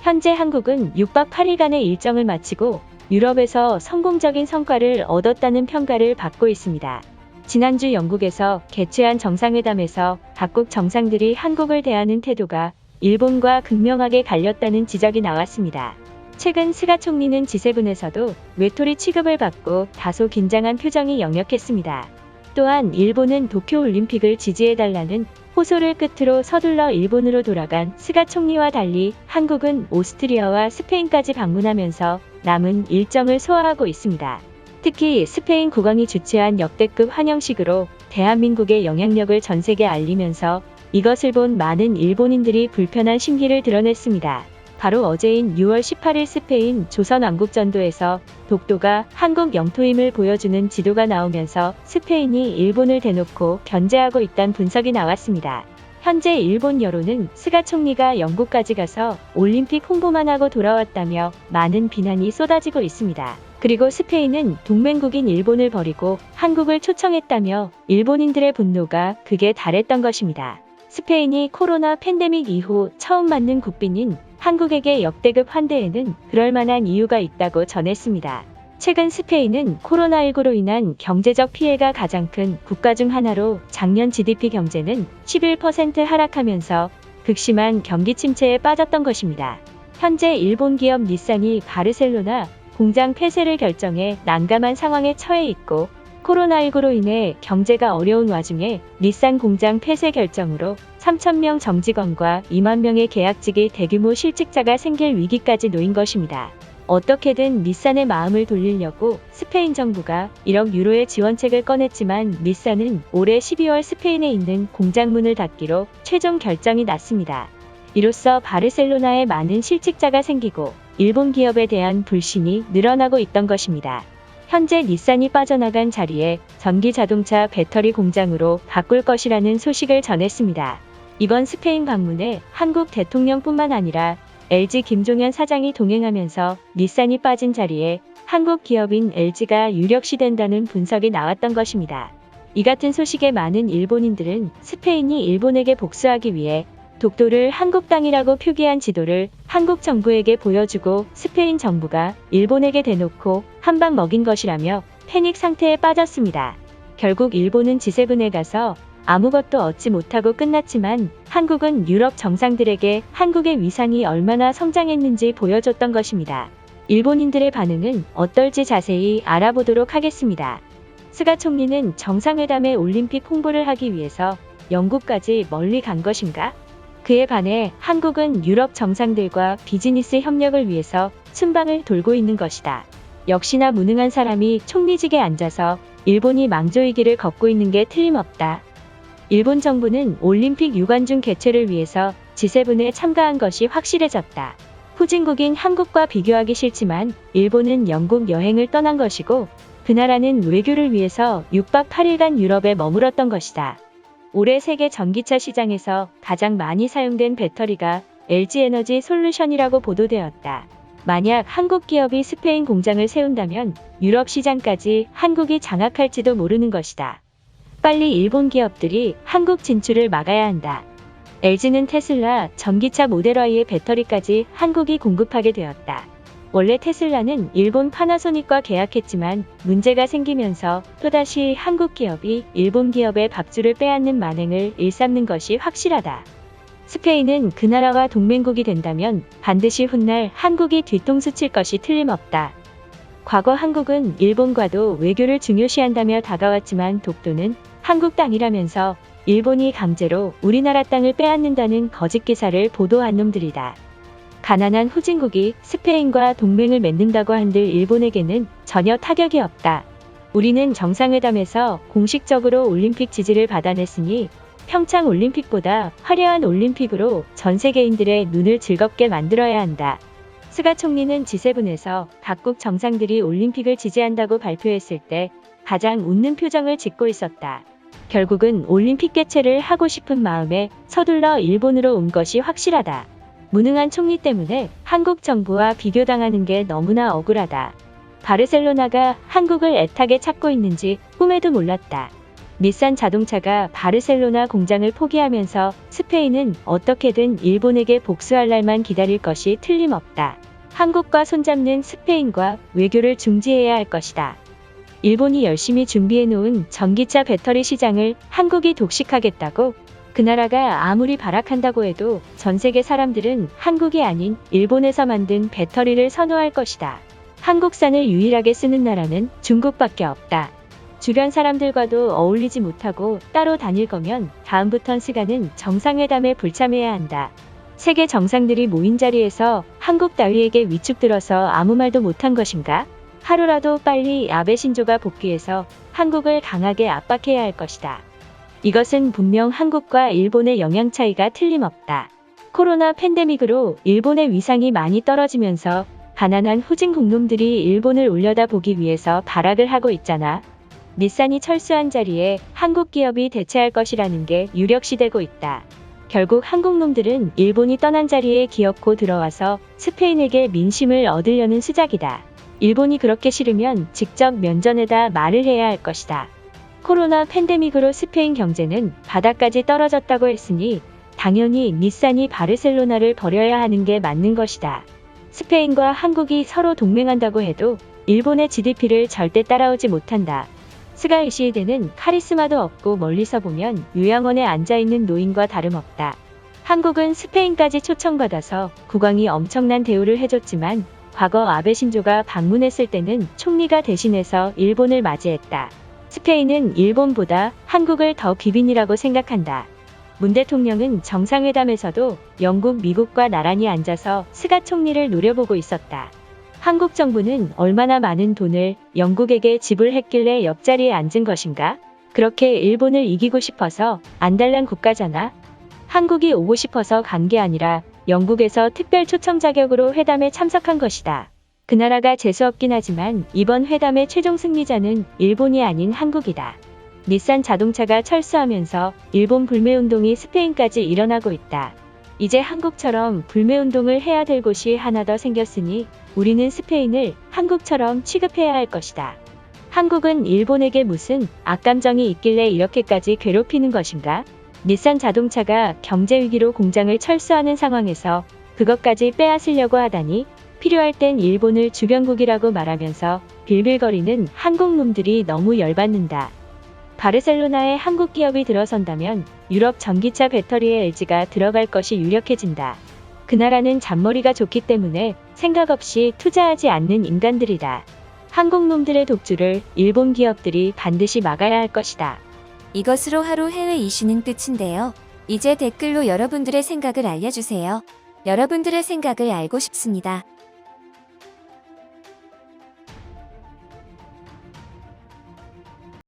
현재 한국은 6박 8일간의 일정을 마치고 유럽에서 성공적인 성과를 얻었다는 평가를 받고 있습니다. 지난주 영국에서 개최한 정상회담에서 각국 정상들이 한국을 대하는 태도가 일본과 극명하게 갈렸다는 지적이 나왔습니다. 최근 스가 총리는 G7에서도 외톨이 취급을 받고 다소 긴장한 표정이 역력했습니다. 또한 일본은 도쿄올림픽을 지지해달라는 호소를 끝으로 서둘러 일본으로 돌아간 스가 총리와 달리 한국은 오스트리아와 스페인까지 방문하면서 남은 일정을 소화하고 있습니다. 특히 스페인 국왕이 주최한 역대급 환영식으로 대한민국의 영향력을 전 세계에 알리면서 이것을 본 많은 일본인들이 불편한 심기를 드러냈습니다. 바로 어제인 6월 18일 스페인 조선왕국전도에서 독도가 한국 영토임을 보여주는 지도가 나오면서 스페인이 일본을 대놓고 견제하고 있다는 분석이 나왔습니다. 현재 일본 여론은 스가 총리가 영국까지 가서 올림픽 홍보만 하고 돌아왔다며 많은 비난이 쏟아지고 있습니다. 그리고 스페인은 동맹국인 일본을 버리고 한국을 초청했다며 일본인들의 분노가 극에 달했던 것입니다. 스페인이 코로나 팬데믹 이후 처음 맞는 국빈인 한국에게 역대급 환대에는 그럴 만한 이유가 있다고 전했습니다. 최근 스페인은 코로나19로 인한 경제적 피해가 가장 큰 국가 중 하나로 작년 GDP 경제는 11% 하락하면서 극심한 경기 침체에 빠졌던 것입니다. 현재 일본 기업 닛산이 바르셀로나 공장 폐쇄를 결정해 난감한 상황에 처해 있고 코로나19로 인해 경제가 어려운 와중에 닛산 공장 폐쇄 결정으로 3,000명 정직원과 2만 명의 계약직이 대규모 실직자가 생길 위기까지 놓인 것입니다. 어떻게든 닛산의 마음을 돌리려고 스페인 정부가 1억 유로의 지원책을 꺼냈지만 닛산은 올해 12월 스페인에 있는 공장 문을 닫기로 최종 결정이 났습니다. 이로써 바르셀로나에 많은 실직자가 생기고 일본 기업에 대한 불신이 늘어나고 있던 것입니다. 현재 닛산이 빠져나간 자리에 전기 자동차 배터리 공장으로 바꿀 것이라는 소식을 전했습니다. 이번 스페인 방문에 한국 대통령뿐만 아니라 LG 김종현 사장이 동행하면서 닛산이 빠진 자리에 한국 기업인 LG가 유력시된다는 분석이 나왔던 것입니다. 이 같은 소식에 많은 일본인들은 스페인이 일본에게 복수하기 위해 독도를 한국 땅이라고 표기한 지도를 한국 정부에게 보여주고 스페인 정부가 일본에게 대놓고 한 방 먹인 것이라며 패닉 상태에 빠졌습니다. 결국 일본은 G7에 가서 아무것도 얻지 못하고 끝났지만 한국은 유럽 정상들에게 한국의 위상이 얼마나 성장했는지 보여줬던 것입니다. 일본인들의 반응은 어떨지 자세히 알아보도록 하겠습니다. 스가 총리는 정상회담의 올림픽 홍보를 하기 위해서 영국까지 멀리 간 것인가? 그에 반해 한국은 유럽 정상들과 비즈니스 협력을 위해서 순방을 돌고 있는 것이다. 역시나 무능한 사람이 총리직에 앉아서 일본이 망조이기를 걷고 있는 게 틀림없다. 일본 정부는 올림픽 유관중 개최를 위해서 G7에 참가한 것이 확실해졌다. 후진국인 한국과 비교하기 싫지만 일본은 영국 여행을 떠난 것이고 그 나라는 외교를 위해서 6박 8일간 유럽에 머물렀던 것이다. 올해 세계 전기차 시장에서 가장 많이 사용된 배터리가 LG에너지 솔루션이라고 보도되었다. 만약 한국 기업이 스페인 공장을 세운다면 유럽 시장까지 한국이 장악할지도 모르는 것이다. 빨리 일본 기업들이 한국 진출을 막아야 한다. LG는 테슬라 전기차 모델 Y의 배터리까지 한국이 공급하게 되었다. 원래 테슬라는 일본 파나소닉과 계약했지만 문제가 생기면서 또다시 한국 기업이 일본 기업의 밥줄을 빼앗는 만행을 일삼는 것이 확실하다. 스페인은 그 나라와 동맹국이 된다면 반드시 훗날 한국이 뒤통수 칠 것이 틀림없다. 과거 한국은 일본과도 외교를 중요시한다며 다가왔지만 독도는 한국 땅이라면서 일본이 강제로 우리나라 땅을 빼앗는다는 거짓 기사를 보도한 놈들이다. 가난한 후진국이 스페인과 동맹을 맺는다고 한들 일본에게는 전혀 타격이 없다. 우리는 정상회담에서 공식적으로 올림픽 지지를 받아냈으니 평창 올림픽보다 화려한 올림픽으로 전 세계인들의 눈을 즐겁게 만들어야 한다. 스가 총리는 G7에서 각국 정상들이 올림픽을 지지한다고 발표했을 때 가장 웃는 표정을 짓고 있었다. 결국은 올림픽 개최를 하고 싶은 마음에 서둘러 일본으로 온 것이 확실하다. 무능한 총리 때문에 한국 정부와 비교당하는 게 너무나 억울하다. 바르셀로나가 한국을 애타게 찾고 있는지 꿈에도 몰랐다. 닛산 자동차가 바르셀로나 공장을 포기하면서 스페인은 어떻게든 일본에게 복수할 날만 기다릴 것이 틀림없다. 한국과 손잡는 스페인과 외교를 중지해야 할 것이다. 일본이 열심히 준비해놓은 전기차 배터리 시장을 한국이 독식하겠다고? 그 나라가 아무리 발악한다고 해도 전 세계 사람들은 한국이 아닌 일본에서 만든 배터리를 선호할 것이다. 한국산을 유일하게 쓰는 나라는 중국밖에 없다. 주변 사람들과도 어울리지 못하고 따로 다닐 거면 다음부턴 스가는 정상회담에 불참해야 한다. 세계 정상들이 모인 자리에서 한국 따위에게 위축들어서 아무 말도 못한 것인가? 하루라도 빨리 아베 신조가 복귀해서 한국을 강하게 압박해야 할 것이다. 이것은 분명 한국과 일본의 영향 차이가 틀림없다. 코로나 팬데믹으로 일본의 위상이 많이 떨어지면서 가난한 후진 공놈들이 일본을 올려다보기 위해서 발악을 하고 있잖아. 닛산이 철수한 자리에 한국 기업이 대체할 것이라는 게 유력시되고 있다. 결국 한국놈들은 일본이 떠난 자리에 기어코 들어와서 스페인에게 민심을 얻으려는 수작이다. 일본이 그렇게 싫으면 직접 면전에다 말을 해야 할 것이다. 코로나 팬데믹으로 스페인 경제는 바닥까지 떨어졌다고 했으니 당연히 닛산이 바르셀로나를 버려야 하는 게 맞는 것이다. 스페인과 한국이 서로 동맹한다고 해도 일본의 GDP를 절대 따라오지 못한다. 스가 이시히데는 카리스마도 없고 멀리서 보면 요양원에 앉아있는 노인과 다름없다. 한국은 스페인까지 초청받아서 국왕이 엄청난 대우를 해줬지만 과거 아베 신조가 방문했을 때는 총리가 대신해서 일본을 맞이했다. 스페인은 일본보다 한국을 더 비빈이라고 생각한다. 문 대통령은 정상회담에서도 영국, 미국과 나란히 앉아서 스가 총리를 노려보고 있었다. 한국 정부는 얼마나 많은 돈을 영국에게 지불했길래 옆자리에 앉은 것인가? 그렇게 일본을 이기고 싶어서 안달난 국가잖아. 한국이 오고 싶어서 간 게 아니라 영국에서 특별 초청 자격으로 회담에 참석한 것이다. 그 나라가 재수없긴 하지만 이번 회담의 최종 승리자는 일본이 아닌 한국이다. 닛산 자동차가 철수하면서 일본 불매운동이 스페인까지 일어나고 있다. 이제 한국처럼 불매운동을 해야 될 곳이 하나 더 생겼으니 우리는 스페인을 한국처럼 취급해야 할 것이다. 한국은 일본에게 무슨 악감정이 있길래 이렇게까지 괴롭히는 것인가? 닛산 자동차가 경제위기로 공장을 철수하는 상황에서 그것까지 빼앗으려고 하다니 필요할 땐 일본을 주변국이라고 말하면서 빌빌거리는 한국놈들이 너무 열받는다. 바르셀로나에 한국 기업이 들어선다면 유럽 전기차 배터리에 LG가 들어갈 것이 유력해진다. 그 나라는 잔머리가 좋기 때문에 생각 없이 투자하지 않는 인간들이다. 한국놈들의 독주를 일본 기업들이 반드시 막아야 할 것이다. 이것으로 하루 해외 이슈는 끝인데요. 이제 댓글로 여러분들의 생각을 알려주세요. 여러분들의 생각을 알고 싶습니다.